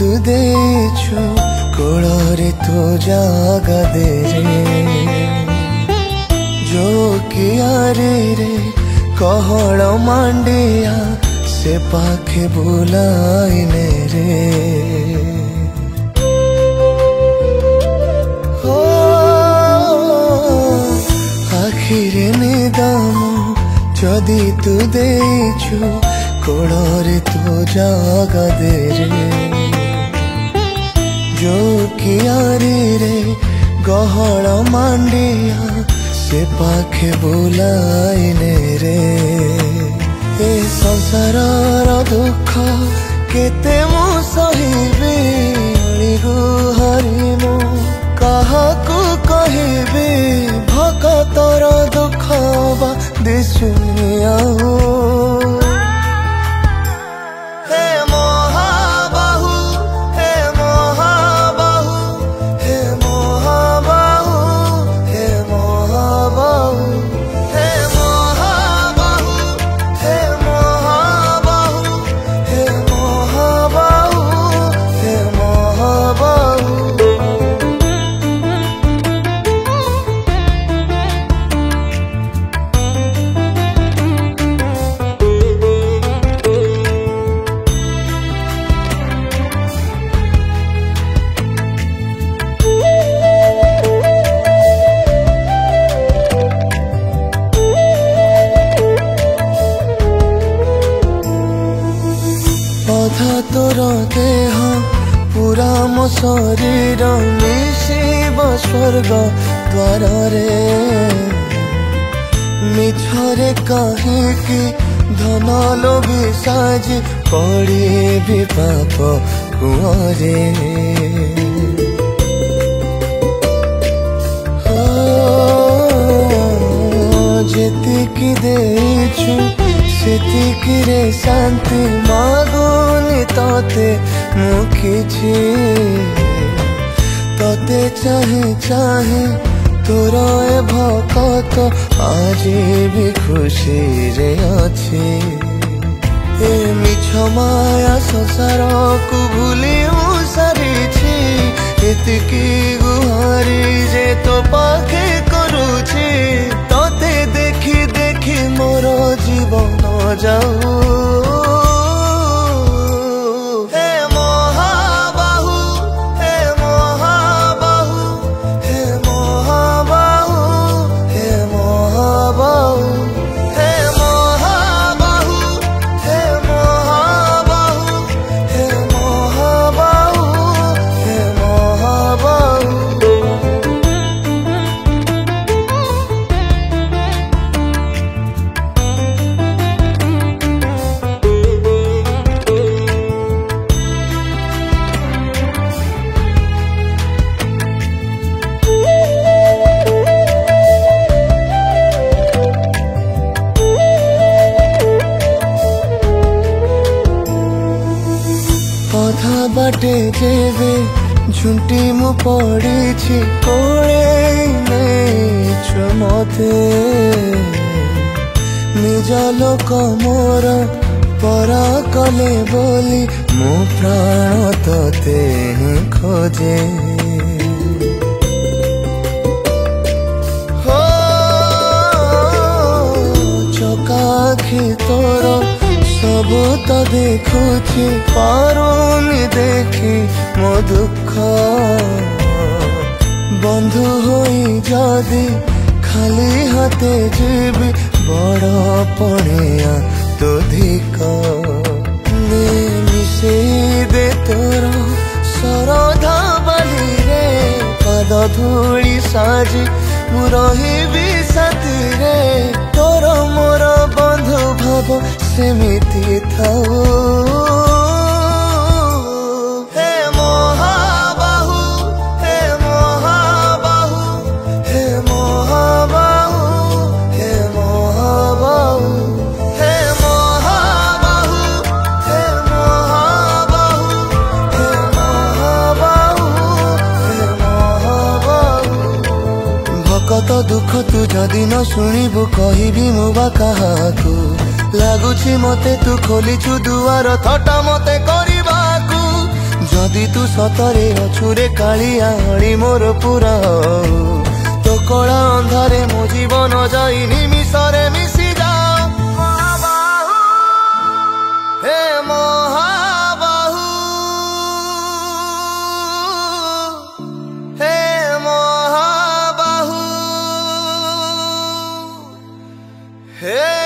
तू देछु कोड़रे तो जागा दे रे जो कियारे रे कहड़ मांडिया से पाखे बुलाइने रे हो आखिरे निदाम जदि तू देछु कोड़रे तो जागा दे रे जो कियारे रे गहड़ मांडिया से पाखे बुलाइने रे ए संसार दुख केते मु सहिबे गुहारी मु काहाकू कहबे भकतर दुख बा दिसुनिया तोर देह पूरा मो शरीर मिशिब स्वर्ग द्वार रे मिछरे कहीं धन लोभी साजी पड़ी भी पाप कुआरे जेतिकी देछु सेतिकी रे शांति मागुनी तोते मुखिछि तोते चाहे चाहे तोर ए भकत आज भी खुशी रे अछि ए मिछ माया संसार को भूली सारिछि एतिकी गुहारी जे तो पाखे करूछि तोते देखी देखी मोर जीवन जाऊ अधा बाटे जेबे झुंटी मु पड़ी कोड़े नेछु मते निज लोक मोर परा कले बोली मु प्राण तोते खोजे हो चकाखी तोर सबू तो देखुछि पारुनी देखी मो दुख बंधु होई जदि खाली हाथे जीवी बड़ पड़िया तो धिक ने मिसे दे तोर सरधा बाली रे पाद धूली साजी मु रहिबी साथी रे तोर मोर बंधु भाव सेमिति थाओ हे महाबाहु हे महाबाहु हे महाबाहु हे महाबाहु हे महाबाहु हे महाबाहु हे महाबाहु हे महाबाहु भकत दुख तू जदि न शुणिबु कहिबी मु बा काहाकू लागुछि मते तू खोलिछु दुआर थटा मते करिबाकू जदि तू सतरे अछुरे कालिया हणी मोर पूरा तो कला अंधारे मो जीवन जाई निमिषरे मिशि जा महाबाहु हे महाबाहु हे महाबाहु हे